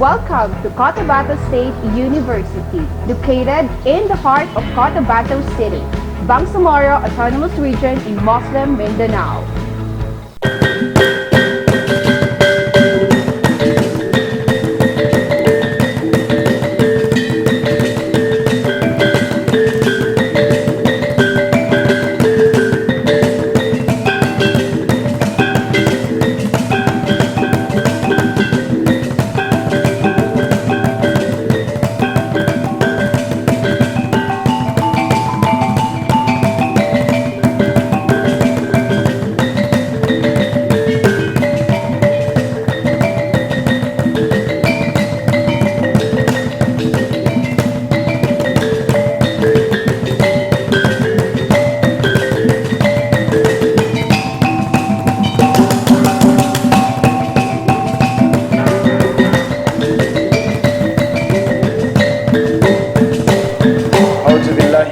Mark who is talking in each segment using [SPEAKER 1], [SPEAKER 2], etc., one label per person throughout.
[SPEAKER 1] Welcome to Cotabato State University, located in the heart of Cotabato City, Bangsamoro Autonomous Region in Muslim Mindanao.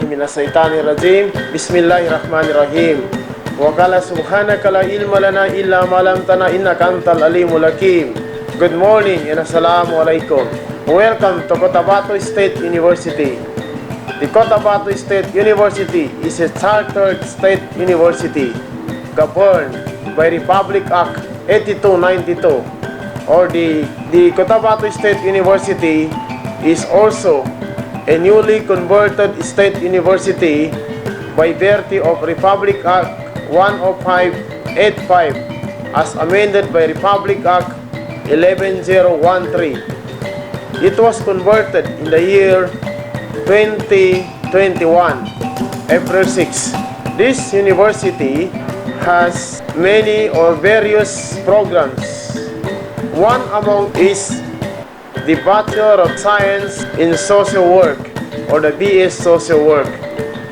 [SPEAKER 2] Minasyaitanirrajim. Bismillahirrahmanirrahim. Wa qala subhanaka la ilma lana illa ma 'allamtana innaka antal alimul hakim. Good morning and assalamu alaikum. Welcome to Cotabato State University. The Cotabato State University is a chartered state university governed by Republic Act 8292, or the Cotabato State University is also a newly converted state university by virtue of Republic Act 10585 as amended by Republic Act 11013. It was converted in the year 2021, April 6. This university has many or various programs. One among is the Bachelor of Science in Social Work, or the BS Social Work.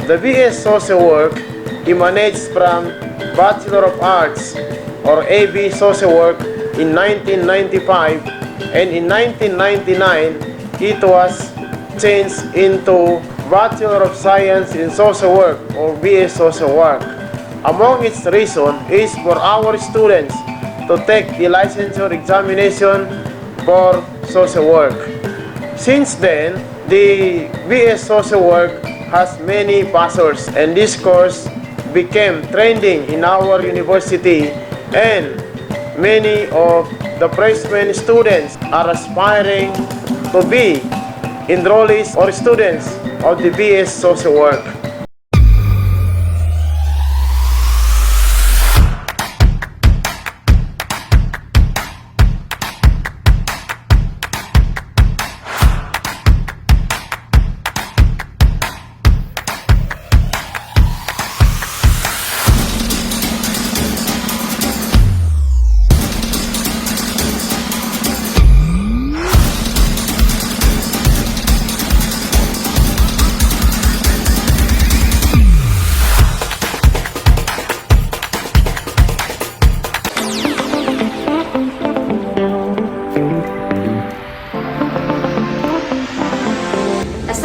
[SPEAKER 2] The BS Social Work emanates from Bachelor of Arts, or AB Social Work, in 1995, and in 1999 it was changed into Bachelor of Science in Social Work, or BS Social Work. Among its reason is for our students to take the licensure examination for social work. Since then, the BS Social Work has many passers, and this course became trending in our university, and many of the freshman students are aspiring to be enrollees or students of the BS Social Work.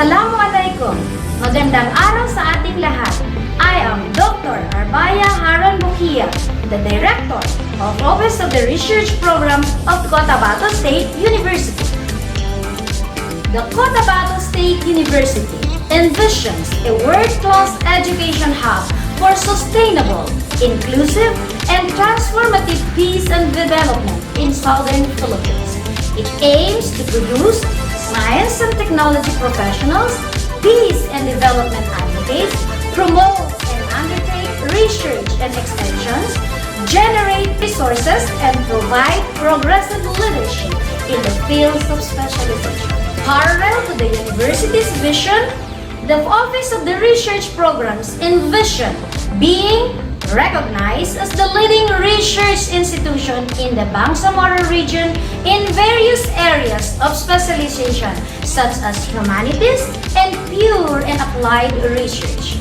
[SPEAKER 3] Assalamualaikum. Magandang araw sa ating lahat. I am Dr. Arbaya Haron Bukia, the Director of Office of the Research Program of Cotabato State University. The Cotabato State University envisions a world-class education hub for sustainable, inclusive, and transformative peace and development in Southern Philippines. It aims to produce science and technology professionals, peace and development advocates, promote and undertake research and extensions, generate resources, and provide progressive leadership in the fields of specialization. Parallel to the university's vision, the Office of the Research Programs envision being recognized as the leading research institution in the Bangsamoro region in various areas of specialization such as humanities and pure and applied research.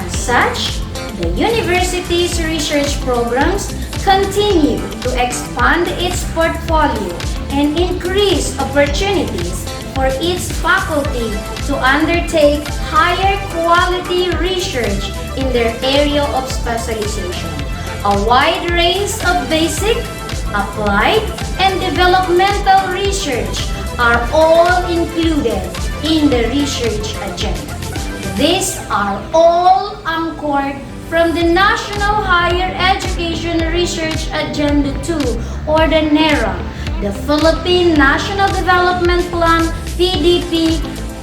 [SPEAKER 3] As such, the university's research programs continue to expand its portfolio and increase opportunities for its faculty to undertake higher quality research in their area of specialization. A wide range of basic, applied, and developmental research are all included in the research agenda. These are all anchored from the National Higher Education Research Agenda 2 or the NERA, the Philippine National Development Plan PDP,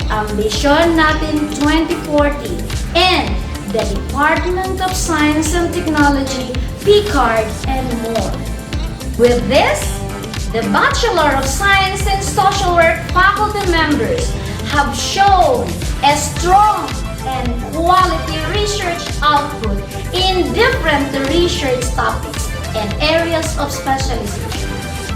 [SPEAKER 3] Ambisyon Natin 2040, and the Department of Science and Technology, PCARD, and more. With this, the Bachelor of Science and Social Work faculty members have shown a strong and quality research output in different research topics and areas of specialization.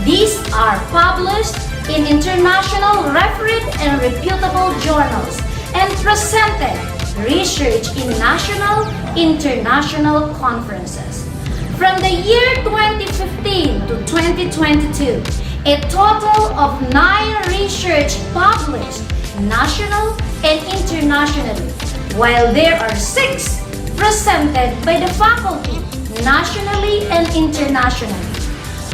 [SPEAKER 3] These are published in international refereed and reputable journals and presented research in national, international conferences. From the year 2015 to 2022, a total of 9 research published national and internationally, while there are 6 presented by the faculty nationally and internationally.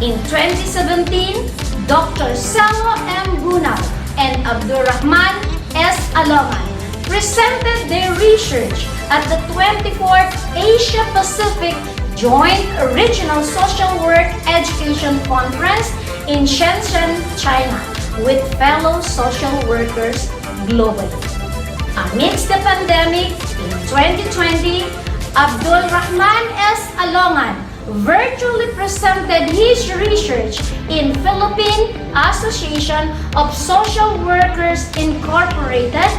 [SPEAKER 3] In 2017, Dr. Selmo M. Bunal and Abdurrahman S. Alongan presented their research at the 24th Asia-Pacific Joint Regional Social Work Education Conference in Shenzhen, China, with fellow social workers globally. Amidst the pandemic in 2020, Abdul Rahman S. Alongan virtually presented his research in Philippine Association of Social Workers Incorporated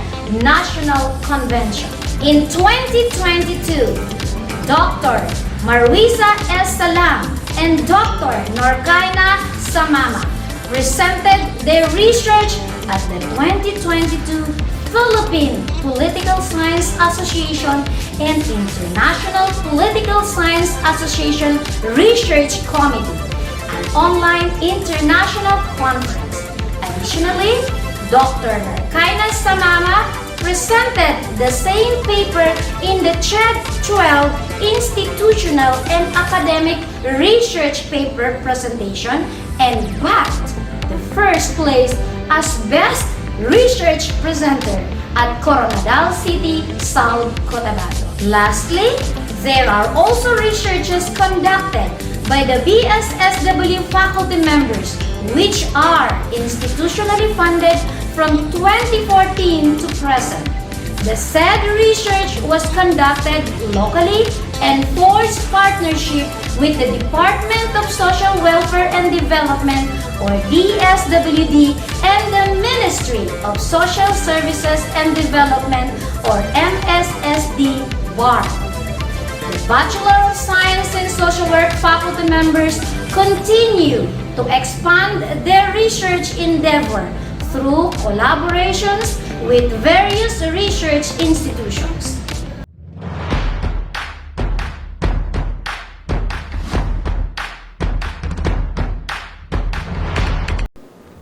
[SPEAKER 3] National Convention. In 2022, Dr. Marwisa S. Salam and Dr. Norkaina Samama presented their research at the 2022 Philippine Political Science Association and International Political Science Association Research Committee, an online international conference. Additionally, Dr. Norkaina Samama presented the same paper in the CHED 12 Institutional and Academic Research Paper Presentation and bagged the first place as Best Research Presenter at Coronadal City, South Cotabato. Lastly, there are also researches conducted by the BSSW faculty members which are institutionally funded from 2014 to present. The said research was conducted locally and forged partnership with the Department of Social Welfare and Development or DSWD and the Ministry of Social Services and Development or MSSD BAR. The Bachelor of Science and Social Work faculty members continue to expand their research endeavor through collaborations with various research institutions.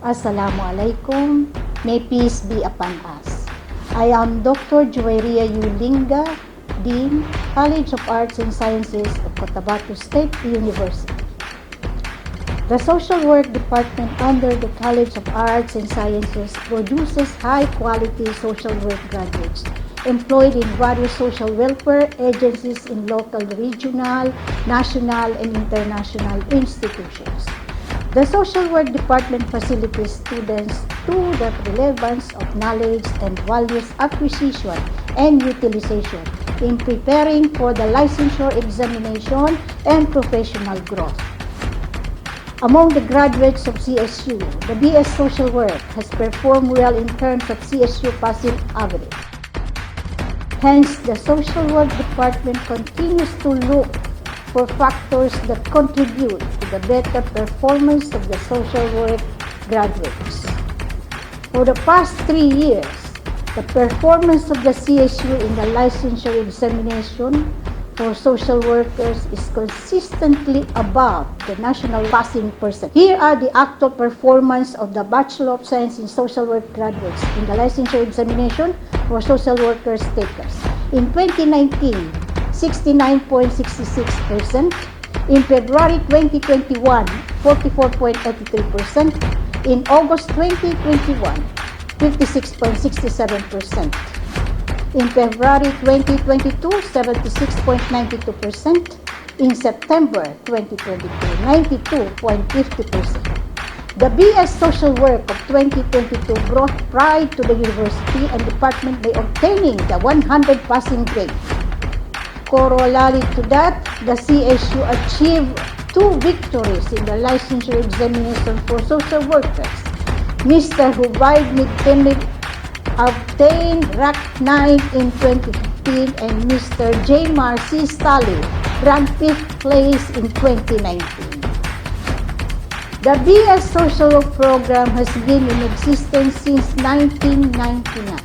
[SPEAKER 4] Assalamualaikum. May peace be upon us. I am Dr. Joeria Yulinga, Dean, College of Arts and Sciences of Cotabato State University. The Social Work Department under the College of Arts and Sciences produces high-quality social work graduates employed in various social welfare agencies in local, regional, national, and international institutions. The Social Work Department facilitates students through the relevance of knowledge and values acquisition and utilization in preparing for the licensure examination and professional growth. Among the graduates of CSU, the BS Social Work has performed well in terms of CSU passing average. Hence, the Social Work Department continues to look for factors that contribute to the better performance of the social work graduates. For the past 3 years, the performance of the CSU in the licensure examination for social workers is consistently above the national passing percentage. Here are the actual performance of the Bachelor of Science in Social Work graduates in the licensure examination for social workers takers. In 2019, 69.66%. In February 2021, 44.83%. In August 2021, 56.67%. In February 2022, 76.92%. In September 2022, 92.50%. The BS Social Work of 2022 brought pride to the university and department by obtaining the 100 passing grade. Corollary to that, the CSU achieved 2 victories in the licensure examination for social workers. Mr. Hubaid Midtemid obtained rank 9 in 2015 and Mr. J. Marcy Stali ranked 5th place in 2019. The BS Social Work program has been in existence since 1999.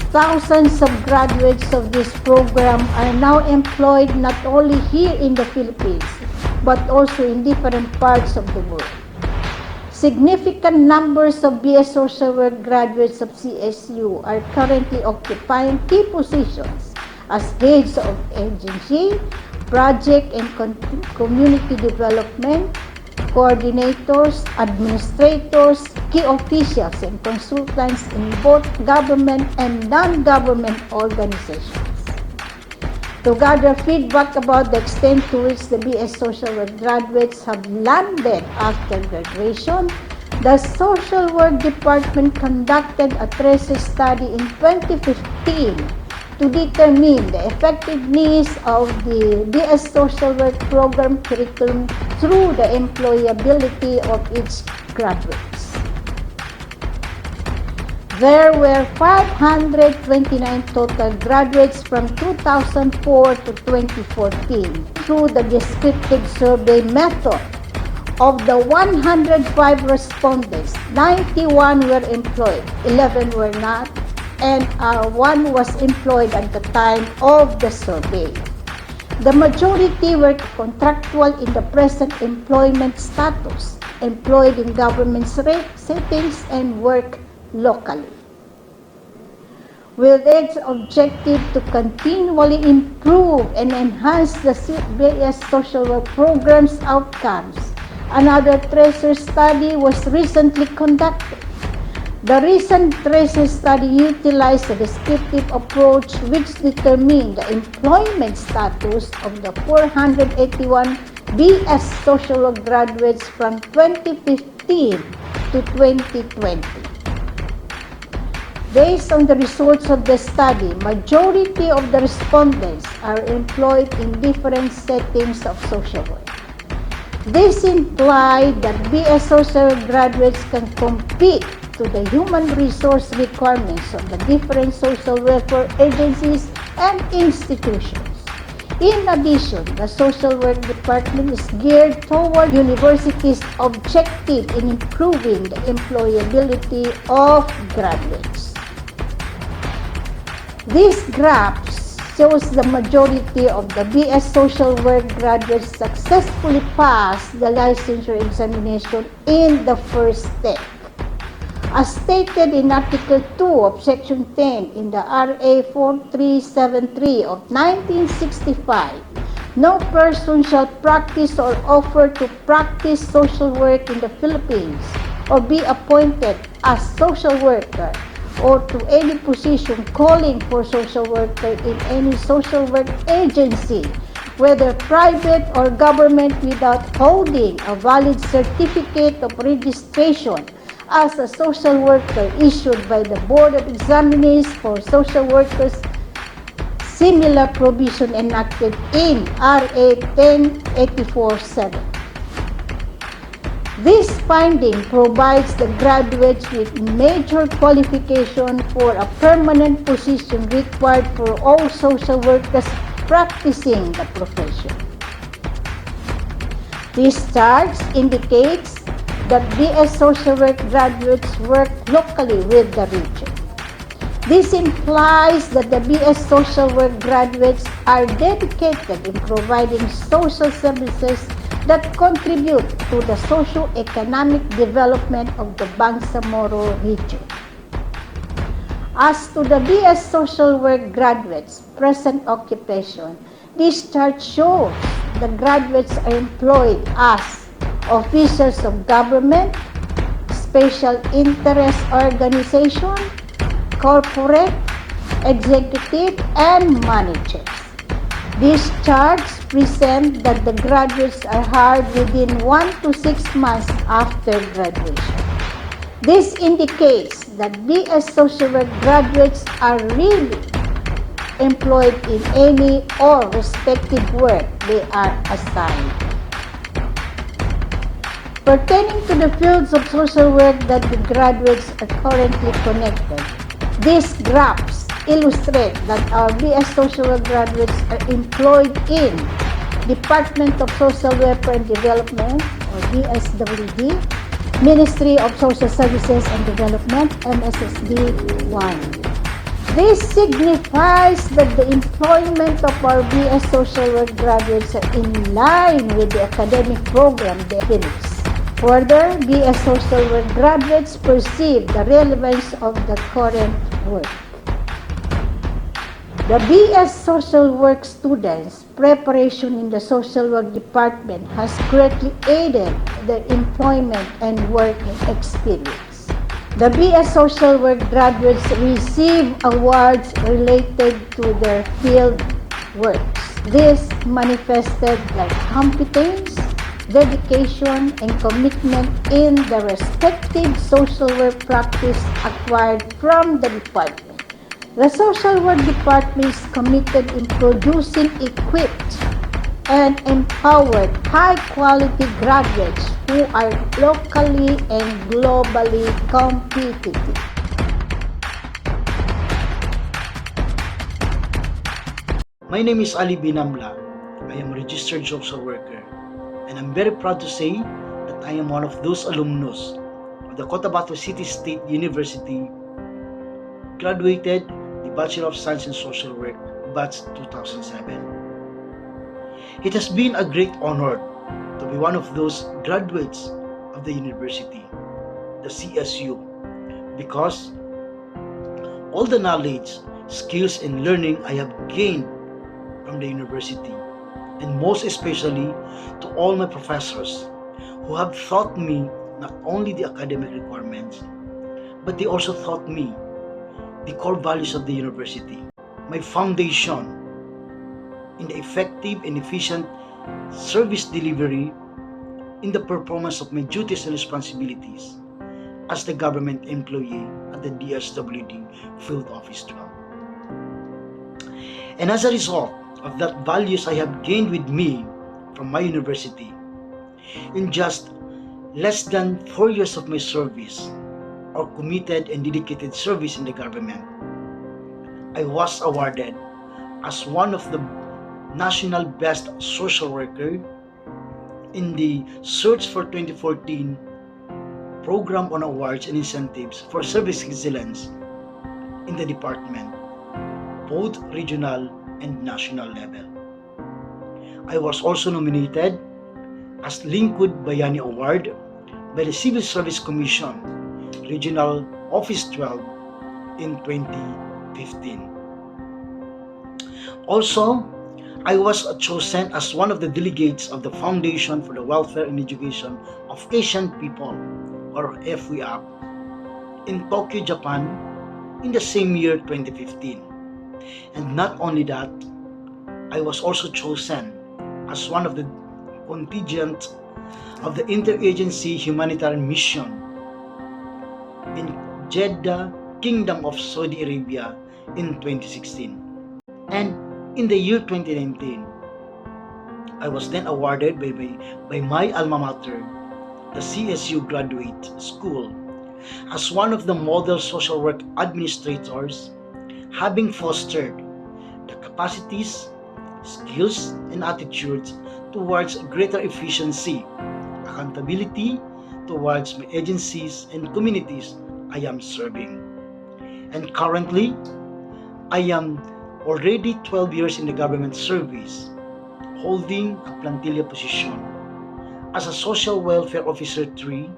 [SPEAKER 4] Thousands of graduates of this program are now employed not only here in the Philippines, but also in different parts of the world. Significant numbers of BS Social Work graduates of CSU are currently occupying key positions as heads of agency, project and community development, coordinators, administrators, key officials, and consultants in both government and non-government organizations. To gather feedback about the extent to which the BS Social Work graduates have landed after graduation, the Social Work Department conducted a thesis study in 2015 to determine the effectiveness of the BS Social Work program curriculum through the employability of its graduates. There were 529 total graduates from 2004 to 2014 through the descriptive survey method. Of the 105 respondents, 91 were employed, 11 were not, and 1 was employed at the time of the survey. The majority were contractual in the present employment status, employed in government settings, and work locally. With its objective to continually improve and enhance the BS Social Work program's outcomes, another thesis study was recently conducted. The recent thesis study utilized a descriptive approach which determined the employment status of the 481 BS Social Work graduates from 2015 to 2020. Based on the results of the study, majority of the respondents are employed in different settings of social work. This implied that BS Social Work graduates can compete to the human resource requirements of the different social welfare agencies and institutions. In addition, the Social Work Department is geared toward universities' objective in improving the employability of graduates. This graph shows the majority of the BS Social Work graduates successfully passed the licensure examination in the first step. As stated in Article 2 of Section 10 in the RA 4373 of 1965, no person shall practice or offer to practice social work in the Philippines or be appointed as social worker or to any position calling for social worker in any social work agency, whether private or government, without holding a valid certificate of registration as a social worker issued by the Board of Examinees for Social Workers, similar provision enacted in RA 1084-7. This finding provides the graduates with major qualification for a permanent position required for all social workers practicing the profession. This chart indicates that BS Social Work graduates work locally with the region. This implies that the BS Social Work graduates are dedicated in providing social services that contribute to the socio-economic development of the Bangsamoro region. As to the BS Social Work graduates' present occupation, this chart shows the graduates are employed as officers of government, special interest organization, corporate, executive, and managers. These charts present that the graduates are hired within 1 to 6 months after graduation. This indicates that BS Social Work graduates are really employed in any or respective work they are assigned. Pertaining to the fields of social work that the graduates are currently connected, these graphs illustrate that our BS Social Work graduates are employed in Department of Social Welfare and Development, or DSWD, Ministry of Social Services and Development, MSSD 1. This signifies that the employment of our BS Social Work graduates are in line with the academic program they finish. Further, BS Social Work graduates perceive the relevance of the current work. The BS Social Work students' preparation in the Social Work Department has greatly aided their employment and work experience. The BS Social Work graduates receive awards related to their field works. This manifested their competence, dedication, and commitment in the respective social work practice acquired from the department. The Social Work Department is committed in producing equipped and empowered high-quality graduates who are locally and globally competitive.
[SPEAKER 5] My name is Ali Binamla. I am a registered social worker, and I'm very proud to say that I am one of those alumnus of the Cotabato City State University, graduated the Bachelor of Science in Social Work, batch 2007. It has been a great honor to be one of those graduates of the university, the CSU, because all the knowledge, skills, and learning I have gained from the university, and most especially to all my professors who have taught me not only the academic requirements, but they also taught me the core values of the university, my foundation in the effective and efficient service delivery in the performance of my duties and responsibilities as the government employee at the DSWD Field Office 12. And as a result of that values I have gained with me from my university, in just less than 4 years of my service, or committed and dedicated service in the government, I was awarded as one of the national best social worker in the Search for 2014 Program on Awards and Incentives for Service Excellence in the department, both regional and national level. I was also nominated as Lingkod Bayani Award by the Civil Service Commission, Regional Office 12 in 2015. Also, I was chosen as one of the delegates of the Foundation for the Welfare and Education of Asian People, or FWAP, in Tokyo, Japan in the same year 2015. And not only that, I was also chosen as one of the contingent of the Interagency Humanitarian Mission in Jeddah, Kingdom of Saudi Arabia in 2016. And in the year 2019, I was then awarded by my alma mater, the CSU Graduate School, as one of the model social work administrators, having fostered the capacities, skills, and attitudes towards greater efficiency, accountability towards my agencies and communities I am serving. And currently, I am already 12 years in the government service, holding a plantilla position as a Social Welfare Officer 3,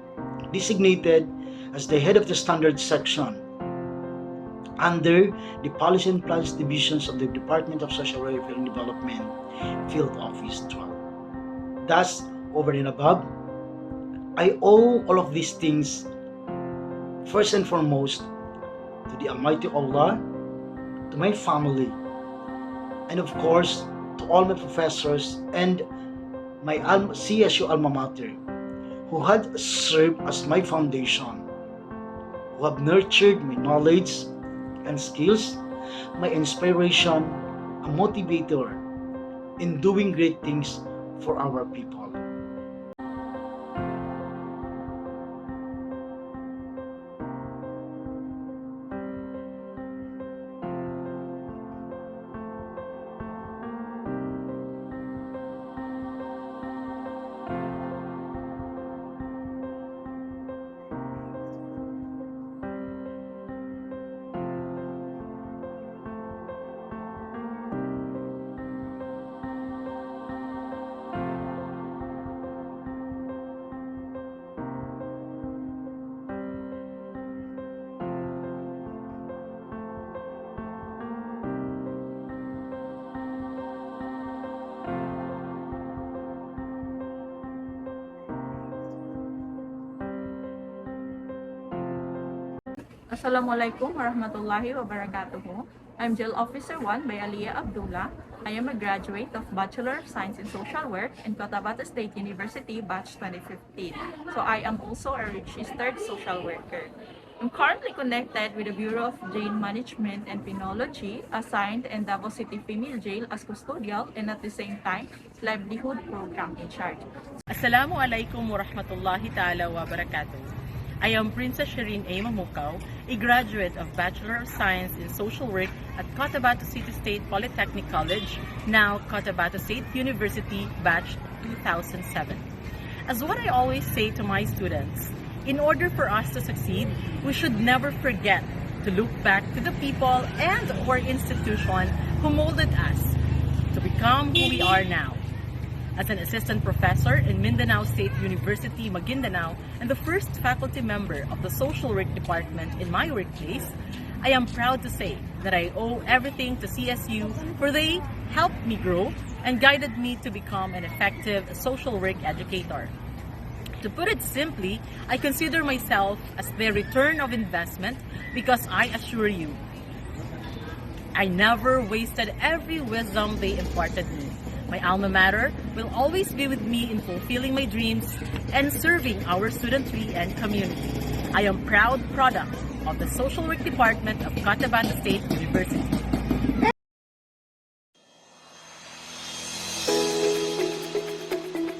[SPEAKER 5] designated as the head of the Standard Section under the Policy and Plans Divisions of the Department of Social Welfare and Development, Field Office 12. thus, over and above, I owe all of these things first and foremost to the Almighty Allah, to my family, and of course to all my professors and my CSU alma mater who had served as my foundation, who have nurtured my knowledge and skills, my inspiration, a motivator in doing great things for our people.
[SPEAKER 6] Assalamualaikum warahmatullahi wabarakatuh. I'm Jail Officer 1 by Aliyah Abdullah. I am a graduate of Bachelor of Science in Social Work in Cotabato State University, Batch 2015. So I am also a registered social worker. I'm currently connected with the Bureau of Jail Management and Penology, assigned in Davao City Female Jail as custodial and at the same time, livelihood program in charge.
[SPEAKER 7] Assalamualaikum warahmatullahi ta'ala wabarakatuh. I am Princess Shireen A. Mamukau, a graduate of Bachelor of Science in Social Work at Cotabato City State Polytechnic College, now Cotabato State University, Batch 2007. As what I always say to my students, in order for us to succeed, we should never forget to look back to the people and or institution who molded us to become who we are now. As an assistant professor in Mindanao State University, Maguindanao, and the first faculty member of the Social Work Department in my workplace, I am proud to say that I owe everything to CSU, for they helped me grow and guided me to become an effective social work educator. To put it simply, I consider myself as their return of investment because I assure you, I never wasted every wisdom they imparted me. My alma mater will always be with me in fulfilling my dreams and serving our studentry and community. I am proud product of the Social Work Department of Cotabato State University.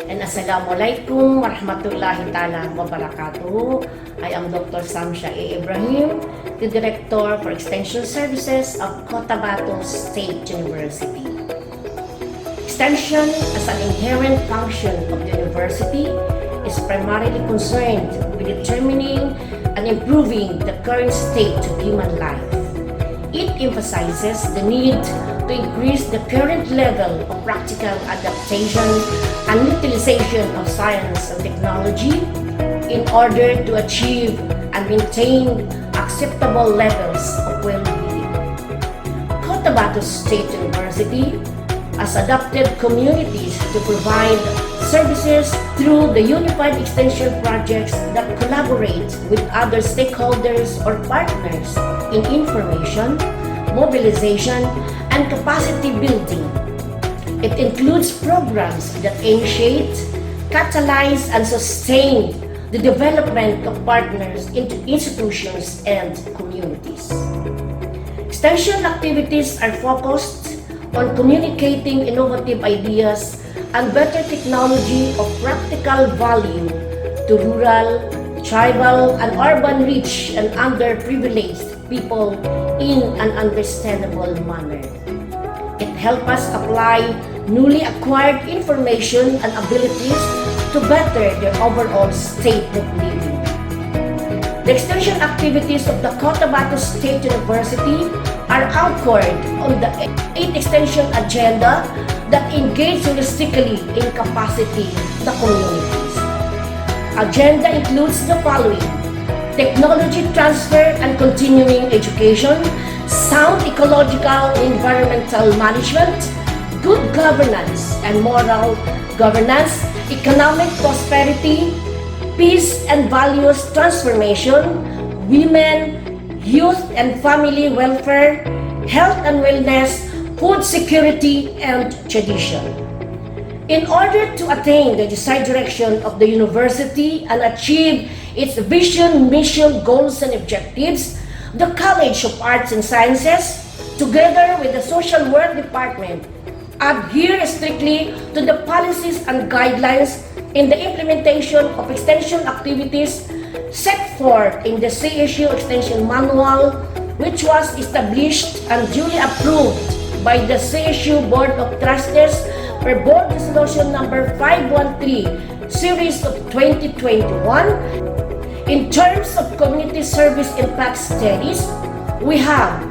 [SPEAKER 8] And Assalamualaikum warahmatullahi ta'ala wabarakatuh. I am Dr. Samsha A. Ibrahim, the Director for Extension Services of Cotabato State University. Extension, as an inherent function of the university, is primarily concerned with determining and improving the current state of human life. It emphasizes the need to increase the current level of practical adaptation and utilization of science and technology in order to achieve and maintain acceptable levels of well-being. Cotabato State University has adopted communities to provide services through the unified extension projects that collaborate with other stakeholders or partners in information, mobilization, and capacity building. It includes programs that initiate, catalyze, and sustain the development of partners into institutions and communities. Extension activities are focused on communicating innovative ideas and better technology of practical value to rural, tribal, and urban rich and underprivileged people in an understandable manner. It helps us apply newly acquired information and abilities to better their overall state of living. The extension activities of the Cotabato State University are anchored on the 8 extension agenda that engage holistically in capacity the communities. Agenda includes the following: technology transfer and continuing education, sound ecological and environmental management, good governance and moral governance, economic prosperity, peace and values transformation, women, youth and family welfare, health and wellness, food security, and tradition. In order to attain the desired direction of the university and achieve its vision, mission, goals, and objectives, the College of Arts and Sciences, together with the Social Work Department, adhere strictly to the policies and guidelines in the implementation of extension activities set forth in the CSU Extension Manual, which was established and duly approved by the CSU Board of Trustees per Board Resolution number 513, Series of 2021. In terms of community service impact studies, we have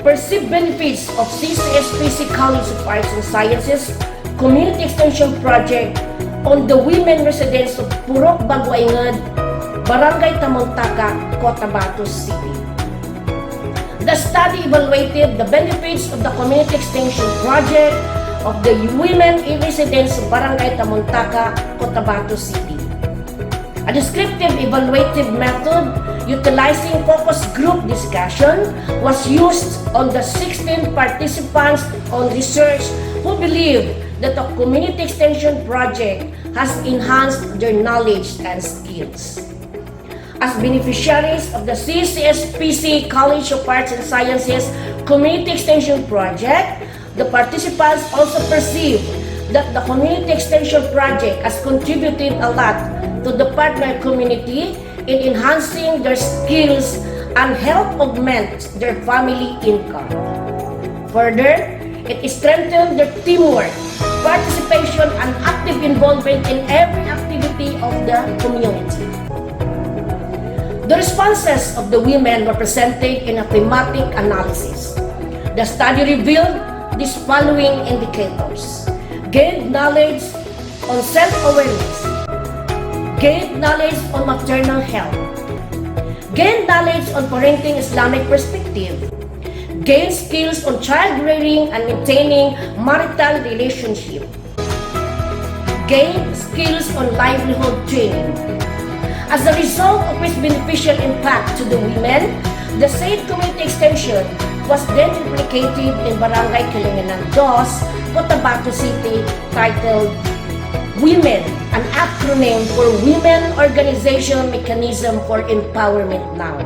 [SPEAKER 8] perceived benefits of CCSPC College of Arts and Sciences Community Extension Project on the women residents of Purok Baguaingad, Barangay Tamontaka, Cotabato City. The study evaluated the benefits of the Community Extension Project of the women residents of Barangay Tamontaka, Cotabato City. A descriptive evaluative method utilizing focus group discussion was used on the 16 participants on research who believe that the Community Extension Project has enhanced their knowledge and skills. As beneficiaries of the CCSPC College of Arts and Sciences Community Extension Project, the participants also perceive that the Community Extension Project has contributed a lot to the partner community in enhancing their skills and help augment their family income. Further, it strengthened their teamwork, participation, and active involvement in every activity of the community. The responses of the women were presented in a thematic analysis. The study revealed these following indicators: gained knowledge on self-awareness, gained knowledge on maternal health, gained knowledge on parenting Islamic perspective, gained skills on child rearing and maintaining marital relationship, gained skills on livelihood training. As a result of its beneficial impact to the women, the said community extension was then replicated in Barangay Kalinginan Dos, Cotabato City, titled Women, an acronym for Women Organization Mechanism for Empowerment Now.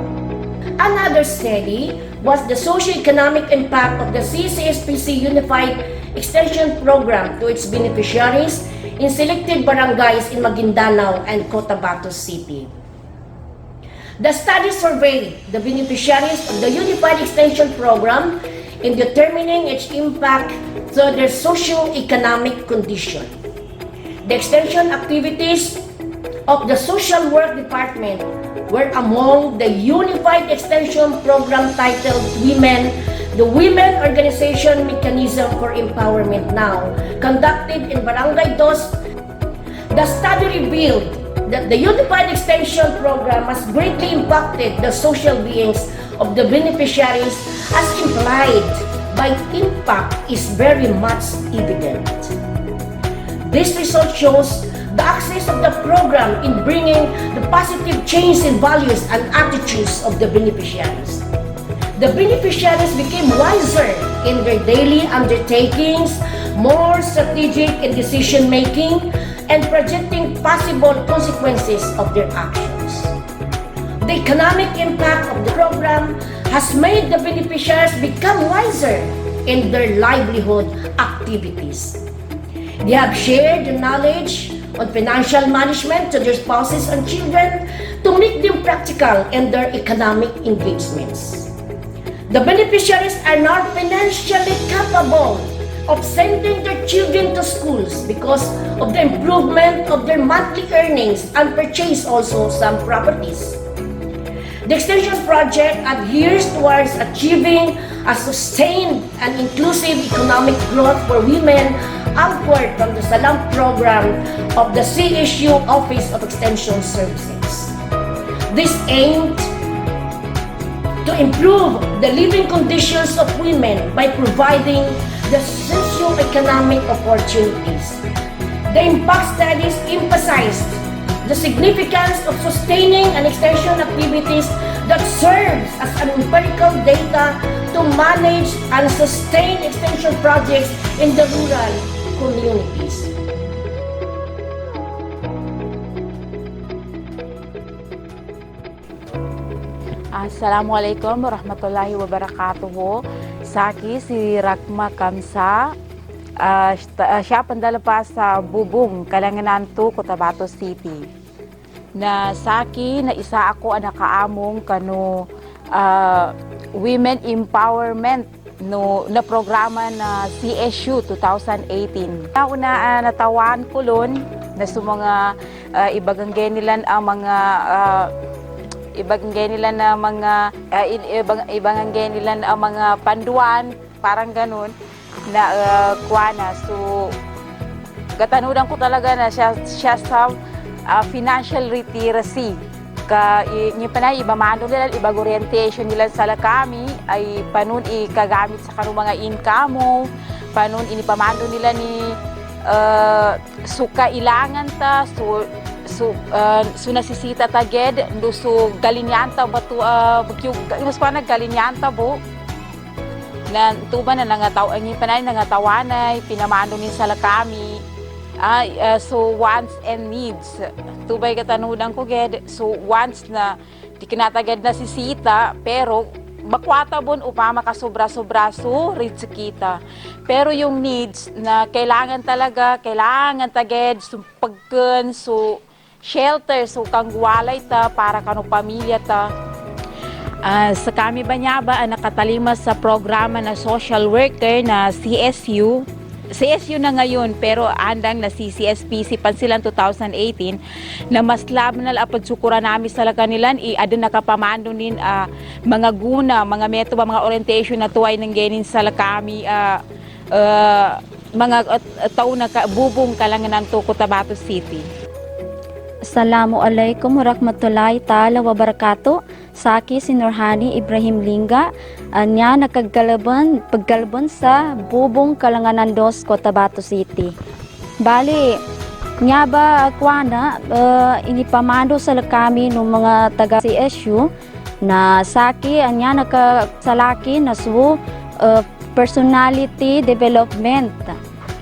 [SPEAKER 8] Another study was the socio-economic impact of the CCSPC Unified Extension Program to its beneficiaries in selected barangays in Maguindanao and Cotabato City. The study surveyed the beneficiaries of the Unified Extension Program in determining its impact to their socio-economic condition. The extension activities of the Social Work Department were among the Unified Extension Program titled Women, the Women Organization Mechanism for Empowerment Now, conducted in Barangay Dos. The study revealed that the Unified Extension Program has greatly impacted the social beings of the beneficiaries, as implied by impact is very much evident. This result shows the access of the program in bringing the positive change in values and attitudes of the beneficiaries. The beneficiaries became wiser in their daily undertakings, more strategic in decision-making, and projecting possible consequences of their actions. The economic impact of the program has made the beneficiaries become wiser in their livelihood activities. They have shared the knowledge on financial management to their spouses and children to make them practical in their economic engagements. The beneficiaries are now financially capable of sending their children to schools because of the improvement of their monthly earnings and purchase also some properties. The Extension Project adheres towards achieving a sustained and inclusive economic growth for women upward from the Salam program of the CSU Office of Extension Services. This aimed to improve the living conditions of women by providing the socio-economic opportunities. The impact studies emphasized the significance of sustaining and extension activities that serves as an empirical data to manage and sustain extension projects in the rural communities.
[SPEAKER 9] Assalamualaikum warahmatullahi wabarakatuh. Saki si Rakma Kamsa. Siya pandalapas sa Bubong, Kalangananto, Cotabato City. Na saki na isa ako ang nakaamong kano Women Empowerment no na programa na CSU 2018. Una natawan ko lon na sa mga ibagangge nila ang mga ibangge nila na mga ibangge nila na mga panduan, parang ganun na kuana. So gatanudan ko talaga na siya sa financial literacy ka ni panay ibamando nila ibag orientation nila sa kami ay panun ikagamit sa kanung mga income mo, panun inipamando nila ni suka ilangan ta so nasisita taged so galinyanta batu mas pa galinyanta bo na tuba na nangataw ang panay nangatawanay pinamando ni sa kami so wants and needs tubay katanudan ko ged so wants na di kinataged na sisita pero bakwata bon upama ka sobra-sobra so rich kita. Pero yung needs na kailangan taged so pagken so shelter so kangwalay ta para kanu pamilya ta. Sa kami banyaba ang nakatalima sa programa na social worker na CSU. CSU na ngayon pero andang na si CSPC pansilan 2018 na mas laban na apad sukura namin sa kanilan adun nakapamando nin mga guna, mga metoba, mga orientation na tuway nang genin sa kami mga taon na Bubong, Kalangananto, Cotabato City.
[SPEAKER 10] Assalamualaikum warahmatullahi ta'ala wabarakatuh. Saki si Nurhani Ibrahim Linga. Anya pagkalaban sa Bubong, Kalanganan 2, Cotabato City. Bali, nya ba kuana inipamando sa kami ng mga taga CSU na saki anya nakasalaki na su personality development.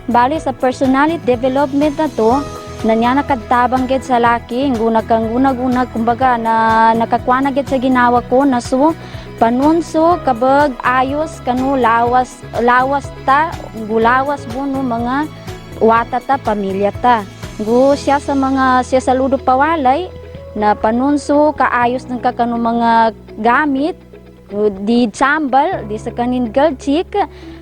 [SPEAKER 10] Bali sa personality development na to na niya nakadtabang ged sa laki guna kumbaga na nakakwana ged sa ginawa ko na so panunso kabag ayos kanu lawas ta gulawas buno mga wata ta pamilya ta siya sa ludo pawalay na panunso kaayos ng kakano mga gamit di tsambal di sa kanin galchik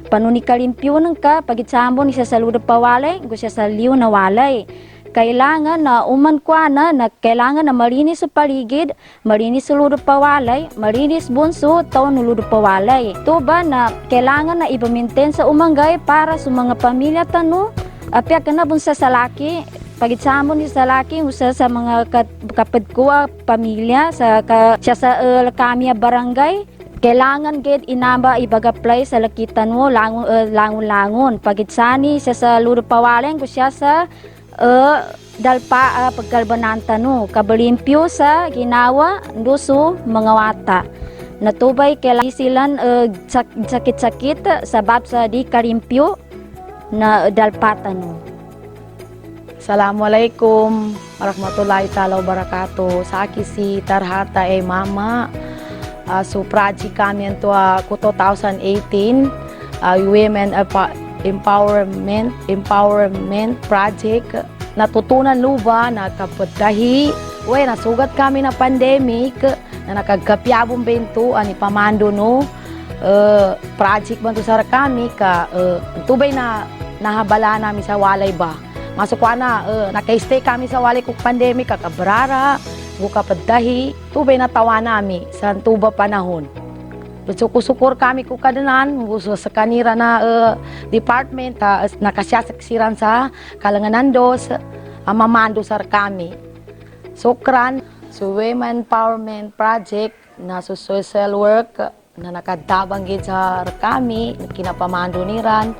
[SPEAKER 10] panuni kalimpyo ng ka pagitsambon ni sa ludo pawalay siya sa liw na walay. Kailangan na umankwana na kailangan na malinis sa paligid, malinis sa ludo pawalay, malinis bunso, taon ng ludo pawalay. Ito ba na kailangan na ipaminten sa umanggay para sa mga pamilya tano? Apya ka na bunsa sa laki, pagitsamo ni sa laki, usa sa mga kapatkuwa pamilya, siya sa kami barangay, kailangan ged inamba ibag-apply sa lakitan mo, langon-langon. Pagitsani siya sa ludo pawalay, siya sa dalpa pagkalbanan tano kabalimpyo sa ginawa nduso mga wata natubay kailangan silan sakit-sakit sabab sa di kalimpyo na dalpa tano.
[SPEAKER 9] Assalamualaikum warahmatullahi ta'ala wabarakatuh. Sa aki si Tarhata mama so project kami ito ko 2018 Women Empowerment Project. Natutunan luba na kapatahi nasugat kami na pandemic na nakagkapyabong bento ani pamando no project man to sa kami ka tubay na nahabala namin sa walay ba masukwa na naka-stay kami sa walay kung pandemic kakabrara kapatahi tubay na tawa nami sa tuba panahon. Sukur kami ko kadanan sa kanira na department nakasyasaksiran sa Kalanganan 2 mamando sa kami. Sukran so Women Empowerment Project na social work
[SPEAKER 11] na nakadabang gid sa kami, kinapamando ni Ran.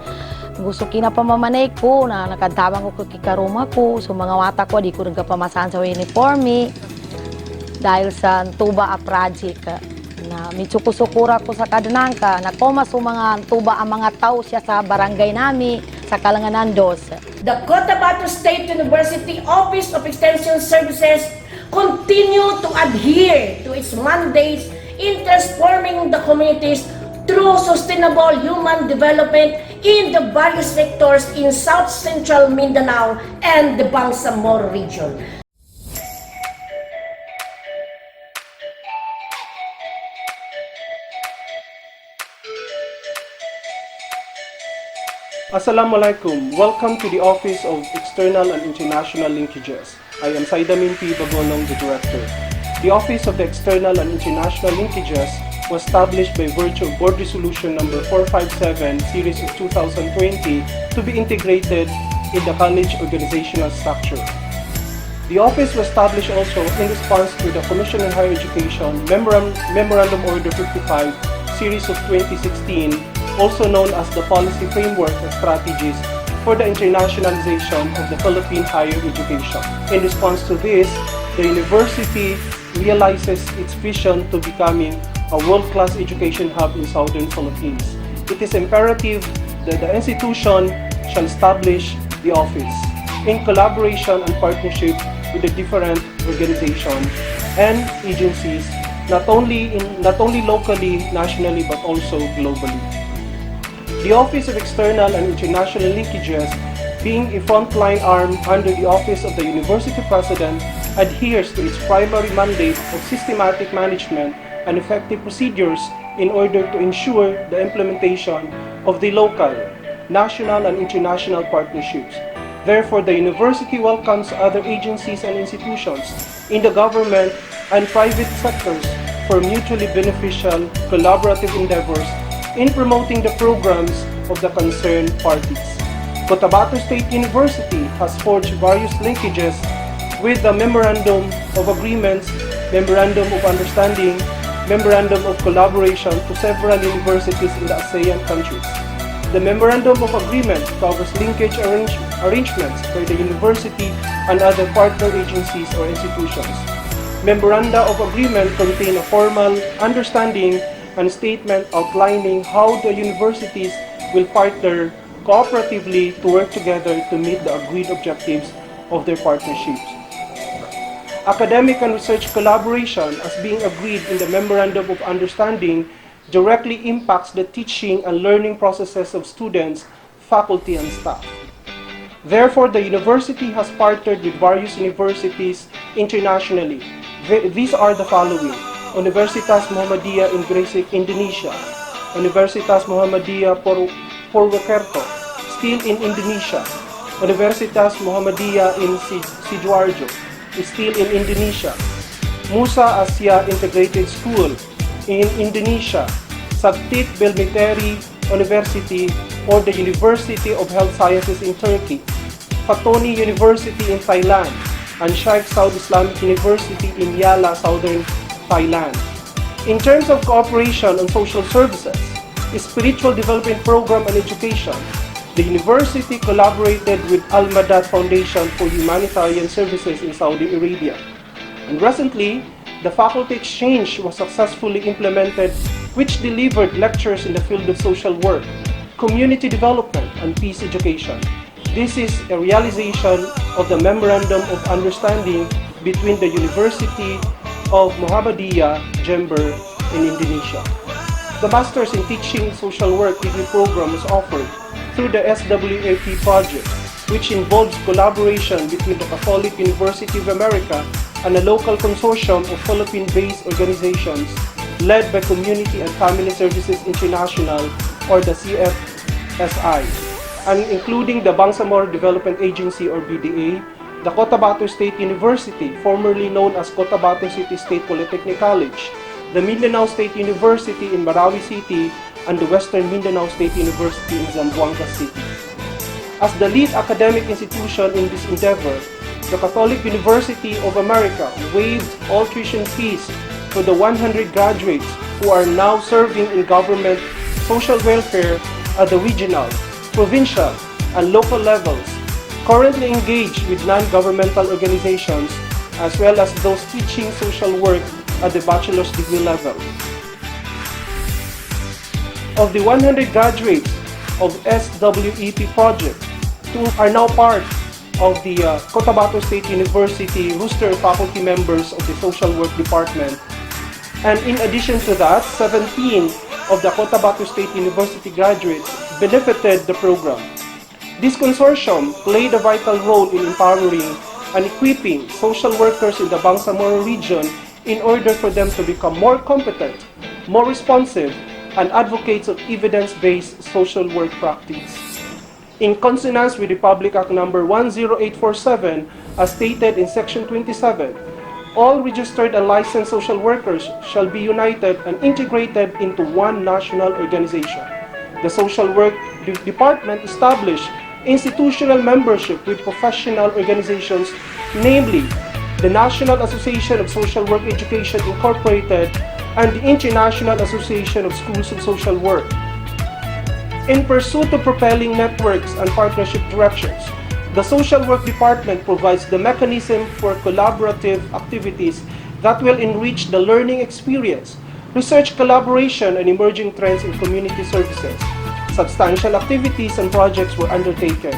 [SPEAKER 11] Gusto kinapamamanay ko na nakadabang ko kikaruma ko. So mga wata ko, di ko rin kapamasahan sa uniforme. Dahil sa tuba a project na mitsukusukura ko sa kadanangka, na koma sa mga tuba ang mga tao siya sa barangay nami, sa Kalanganan 2.
[SPEAKER 8] The Cotabato State University Office of Extension Services continue to adhere to its mandates in transforming the communities through sustainable human development in the various sectors in South Central Mindanao and the Bangsamoro region.
[SPEAKER 12] Assalamualaikum. Welcome to the Office of External and International Linkages. I am Saidamin P. Bagonong, the Director. The Office of the External and International Linkages was established by virtue of Board Resolution number 457, Series of 2020, to be integrated in the college organizational structure. The office was established also in response to the Commission on Higher Education Memorandum Order 55, Series of 2016, also known as the Policy Framework and Strategies for the Internationalization of the Philippine Higher Education. In response to this, the university realizes its vision to becoming a world-class education hub in Southern Philippines. It is imperative that the institution shall establish the office in collaboration and partnership with the different organizations and agencies, not only locally, nationally, but also globally. The Office of External and International Linkages, being a frontline arm under the Office of the University President, adheres to its primary mandate of systematic management and effective procedures in order to ensure the implementation of the local, national, and international partnerships. Therefore, the university welcomes other agencies and institutions in the government and private sectors for mutually beneficial collaborative endeavors in promoting the programs of the concerned parties. Cotabato State University has forged various linkages with the Memorandum of Agreements, Memorandum of Understanding, Memorandum of Collaboration to several universities in the ASEAN countries. The Memorandum of Agreement covers linkage arrangements for the university and other partner agencies or institutions. Memoranda of Agreement contain a formal understanding and statement outlining how the universities will partner cooperatively to work together to meet the agreed objectives of their partnerships. Academic and research collaboration, as being agreed in the Memorandum of Understanding, directly impacts the teaching and learning processes of students, faculty, and staff. Therefore, the university has partnered with various universities internationally. These are the following: Universitas Muhammadiyah in Gresik, Indonesia; Universitas Muhammadiyah Purwokerto, still in Indonesia; Universitas Muhammadiyah in Sidoarjo, still in Indonesia; Musa Asia Integrated School in Indonesia; Sabtit Belmeteri University or the University of Health Sciences in Turkey; Fatoni University in Thailand; and Sheikh Saud Islamic University in Yala, Southern Thailand. In terms of cooperation on social services, spiritual development program and education, the university collaborated with Al-Madad Foundation for Humanitarian Services in Saudi Arabia. And recently, the faculty exchange was successfully implemented, which delivered lectures in the field of social work, community development, and peace education. This is a realization of the Memorandum of Understanding between the University of Muhammadiyah, Jember, in Indonesia. The Masters in Teaching Social Work degree program is offered through the SWAP project, which involves collaboration between the Catholic University of America and a local consortium of Philippine-based organizations led by Community and Family Services International, or the CFSI, and including the Bangsamoro Development Agency, or BDA, the Cotabato State University, formerly known as Cotabato City State Polytechnic College, the Mindanao State University in Marawi City, and the Western Mindanao State University in Zamboanga City. As the lead academic institution in this endeavor, the Catholic University of America waived all tuition fees for the 100 graduates who are now serving in government social welfare at the regional, provincial, and local levels, currently engaged with non-governmental organizations, as well as those teaching social work at the bachelor's degree level. Of the 100 graduates of SWEP project, 2 are now part of the Cotabato State University roster of faculty members of the social work department. And in addition to that, 17 of the Cotabato State University graduates benefited the program. This consortium played a vital role in empowering and equipping social workers in the Bangsamoro region in order for them to become more competent, more responsive, and advocates of evidence-based social work practice. In consonance with Republic Act No. 10847, as stated in Section 27, all registered and licensed social workers shall be united and integrated into one national organization. The Social Work Department established institutional membership with professional organizations, namely the National Association of Social Work Education Incorporated and the International Association of Schools of Social Work. In pursuit of propelling networks and partnership directions, the Social Work Department provides the mechanism for collaborative activities that will enrich the learning experience, research collaboration, and emerging trends in community services. Substantial activities and projects were undertaken.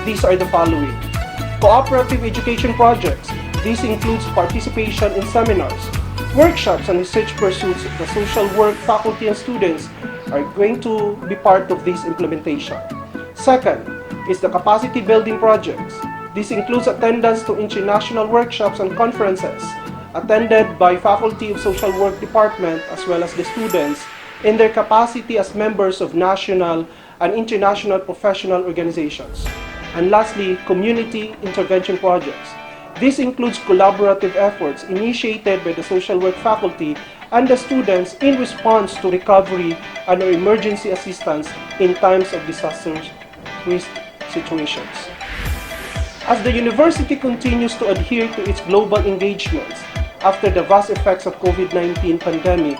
[SPEAKER 12] These are the following: cooperative education projects. This includes participation in seminars, workshops, and research pursuits. The social work faculty and students are going to be part of this implementation. Second is the capacity building projects. This includes attendance to international workshops and conferences attended by faculty of social work department as well as the students in their capacity as members of national and international professional organizations. And lastly, community intervention projects. This includes collaborative efforts initiated by the social work faculty and the students in response to recovery and emergency assistance in times of disaster risk situations. As the university continues to adhere to its global engagements after the vast effects of COVID-19 pandemic,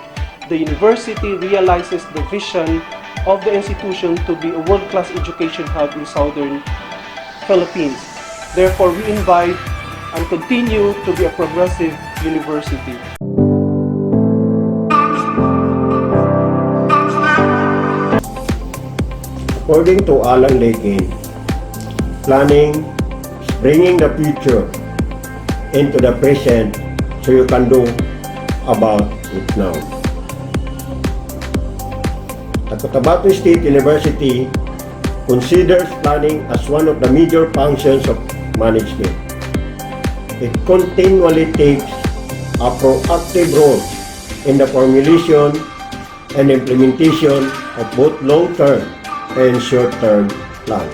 [SPEAKER 12] the university realizes the vision of the institution to be a world-class education hub in southern Philippines. Therefore, we invite and continue to be a progressive university.
[SPEAKER 13] According to Alan Lakin, planning is bringing the future into the present so you can do about it now. The Cotabato State University considers planning as one of the major functions of management. It continually takes a proactive role in the formulation and implementation of both long-term and short-term plans.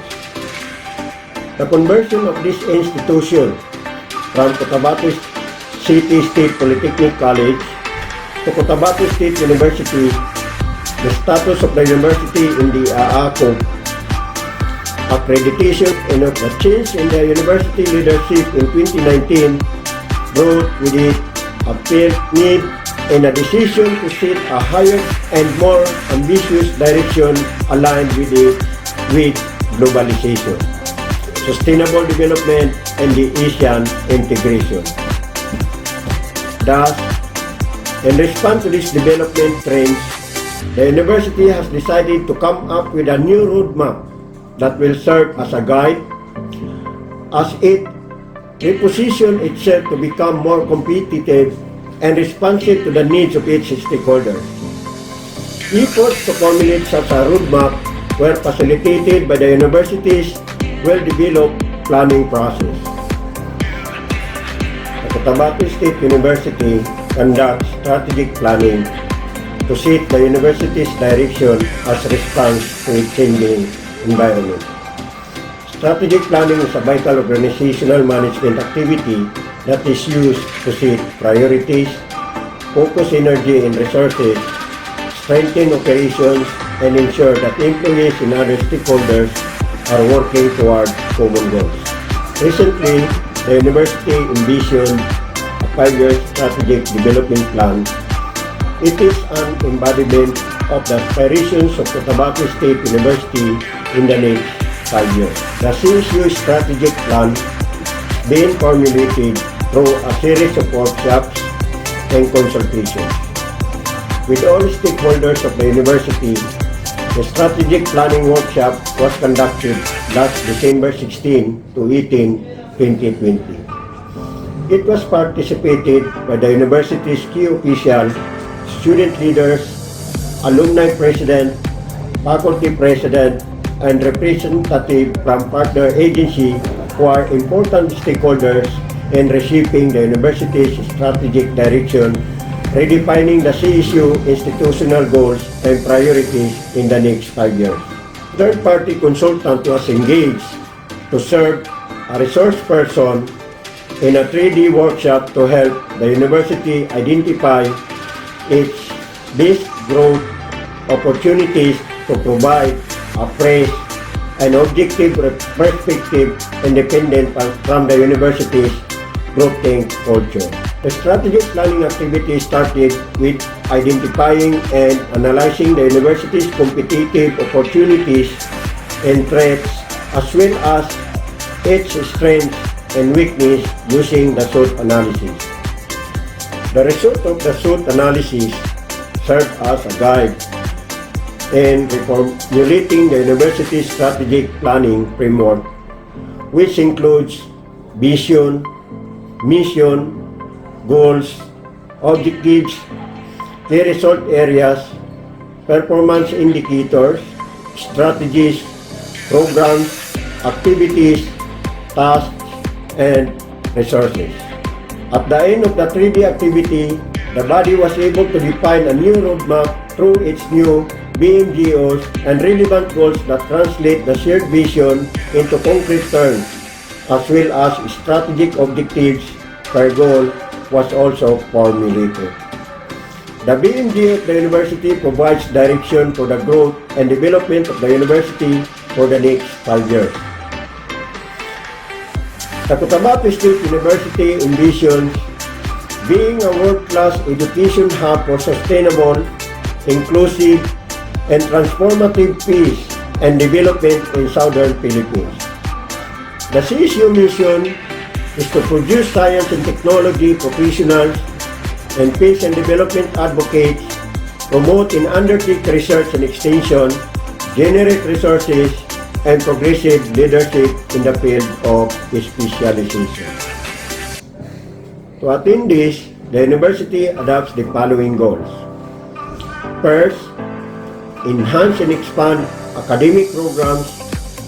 [SPEAKER 13] The conversion of this institution from Cotabato City State Polytechnic College to Cotabato State University, the status of the university in the AACCUP Accreditation, and of the change in the university leadership in 2019 brought with it a felt need and a decision to set a higher and more ambitious direction aligned with globalization, sustainable development, and the Asian integration. Thus, in response to these development trends, the university has decided to come up with a new roadmap that will serve as a guide as it repositions itself to become more competitive and responsive to the needs of its stakeholders. Efforts to formulate such a roadmap were facilitated by the university's well-developed planning process. The Cotabato State University conducts strategic planning to set the university's direction as a response to its changing environment. Strategic planning is a vital organizational management activity that is used to set priorities, focus energy and resources, strengthen operations, and ensure that employees and other stakeholders are working toward common goals. Recently, the university envisioned a 5-year strategic development plan It is an embodiment of the aspirations of Cotabato State University in the next 5 years. The CSU strategic plan being formulated through a series of workshops and consultations. With all stakeholders of the university, the strategic planning workshop was conducted last December 16 to 18, 2020. It was participated by the university's key officials, student leaders, alumni president, faculty president, and representative from partner agency who are important stakeholders in reshaping the university's strategic direction, redefining the CSU institutional goals and priorities in the next 5 years. Third-party consultant was engaged to serve a resource person in a 3D workshop to help the university identify its best growth opportunities to provide a fresh and objective perspective independent from the university's groupthink culture. The strategic planning activity started with identifying and analyzing the university's competitive opportunities and threats, as well as its strengths and weakness using the SWOT analysis. The result of the SWOT analysis served as a guide in reformulating the university's strategic planning framework, which includes vision, mission, goals, objectives, key result areas, performance indicators, strategies, programs, activities, tasks, and resources. At the end of the 3D activity, the body was able to define a new roadmap through its new BMGOs and relevant goals that translate the shared vision into concrete terms, as well as strategic objectives per goal was also formulated. The BMG of the university provides direction for the growth and development of the university for the next 5 years. The Cotabato State University envisions being a world-class education hub for sustainable, inclusive, and transformative peace and development in Southern Philippines. The CSU mission is to produce science and technology professionals and peace and development advocates, promote and undertake research and extension, generate resources, and progressive leadership in the field of specialization. To attain this, the university adopts the following goals. First, enhance and expand academic programs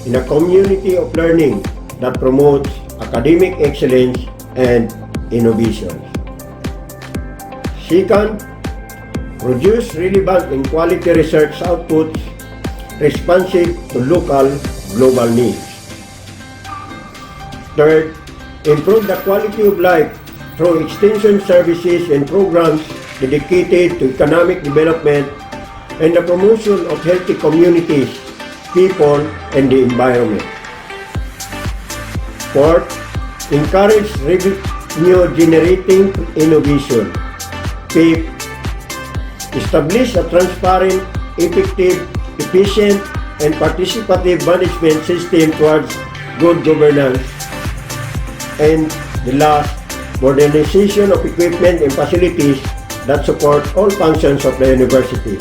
[SPEAKER 13] in a community of learning that promotes academic excellence and innovation. Second, produce relevant and quality research outputs responsive to local global needs. Third, improve the quality of life through extension services and programs dedicated to economic development and the promotion of healthy communities, people, and the environment. Fourth, encourage revenue-generating innovation. Fifth, establish a transparent, effective, efficient, and participative management system towards good governance. And the last, modernization of equipment and facilities that support all functions of the university.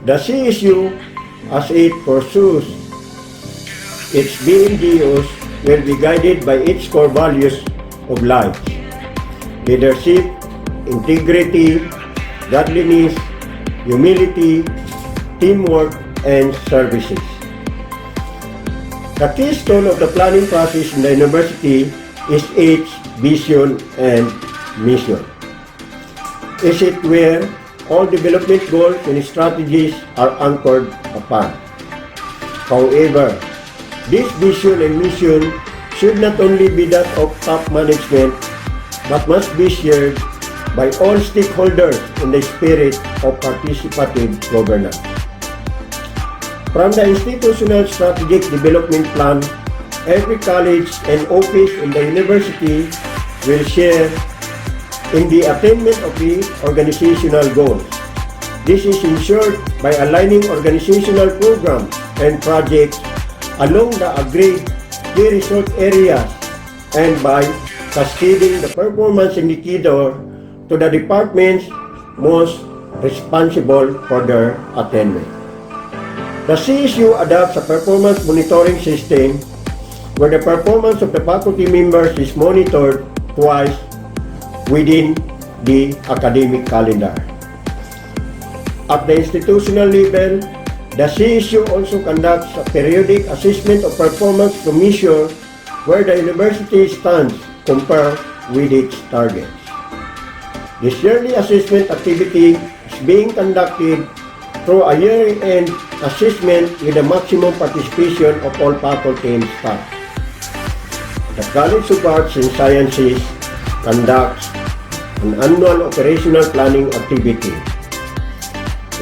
[SPEAKER 13] The CSU, as it pursues its BMGOs, will be guided by its core values of life: leadership, integrity, godliness, humility, teamwork, and services. The keystone of the planning process in the university is its vision and mission. Is it where all development goals and strategies are anchored upon. However, this vision and mission should not only be that of top management, but must be shared by all stakeholders in the spirit of participative governance. From the Institutional Strategic Development Plan, every college and office in the university will share in the attainment of the organizational goals. This is ensured by aligning organizational programs and projects along the agreed key result areas and by cascading the performance indicator to the departments most responsible for their attainment. The CSU adopts a performance monitoring system where the performance of the faculty members is monitored twice within the academic calendar. At the institutional level, the CSU also conducts a periodic assessment of performance to measure where the university stands compared with its targets. This yearly assessment activity is being conducted through a year-end assessment with the maximum participation of all faculty and staff. The College of Arts and Sciences conducts an annual operational planning activity.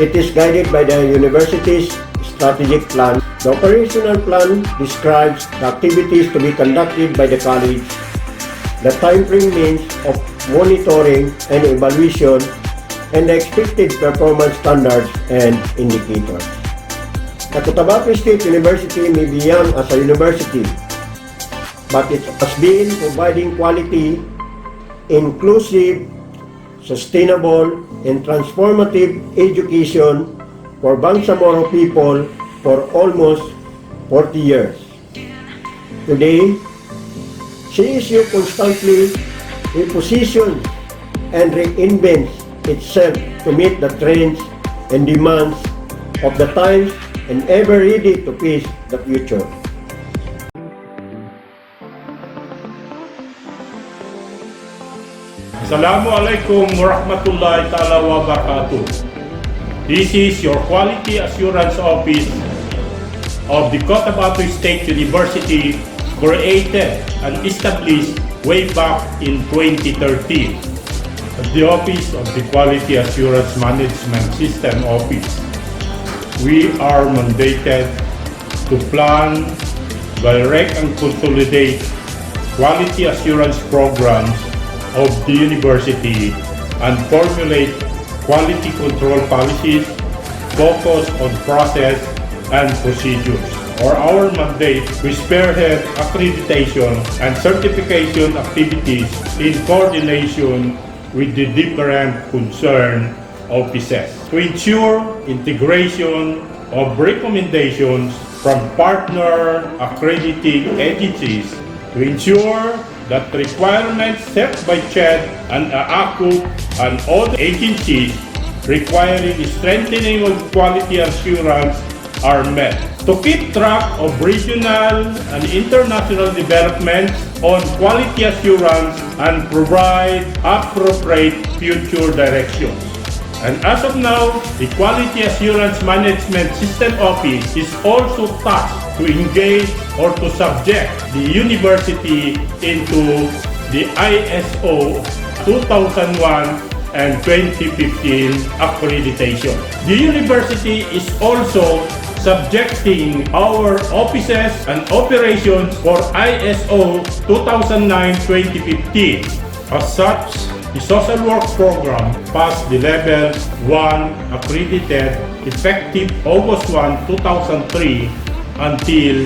[SPEAKER 13] It is guided by the university's strategic plan. The operational plan describes the activities to be conducted by the college, the timeframe means of monitoring and evaluation, and the expected performance standards and indicators. The Cotabato State University may be young as a university, but it has been providing quality, inclusive, sustainable, and transformative education for Bangsamoro people for almost 40 years. Today, CSU constantly repositions and reinvents itself to meet the trends and demands of the times and ever ready to face the future.
[SPEAKER 14] Assalamualaikum warahmatullahi ta'ala wabarakatuh. This is your Quality Assurance Office of the Cotabato State University, created and established way back in 2013. The Office of the Quality Assurance Management System Office. We are mandated to plan, direct and consolidate quality assurance programs of the university and formulate quality control policies focused on process and procedures. For our mandate, we spearhead accreditation and certification activities in coordination with the different concerned offices to ensure integration of recommendations from partner accrediting agencies to ensure that requirements set by CHED and AACCUP and other agencies requiring strengthening of quality assurance are met. To keep track of regional and international developments on quality assurance and provide appropriate future directions. And as of now, the Quality Assurance Management System Office is also tasked to engage or to subject the university into the ISO 2001 and 2015 accreditation. The university is also subjecting our offices and operations for ISO 2009-2015. As such, the social work program passed the level 1 accredited effective August 1, 2003 until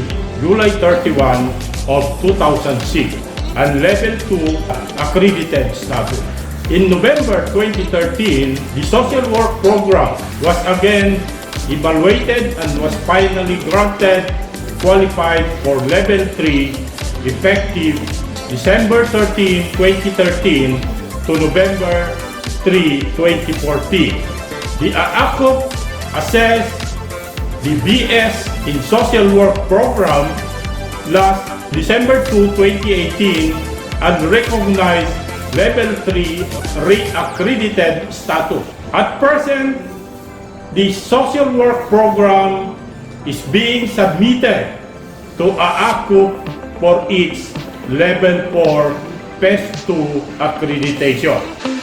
[SPEAKER 14] July 31 of 2006 and level 2 accredited status. In November 2013, the social work program was again evaluated and was finally granted qualified for level 3 effective December 13, 2013 to November 3, 2014. The AACCUP assessed the BS in Social Work program last December 2, 2018 and recognized Level 3 re-accredited status. At present, the Social Work program is being submitted to AACCUP for its Level 4 PES2 accreditation.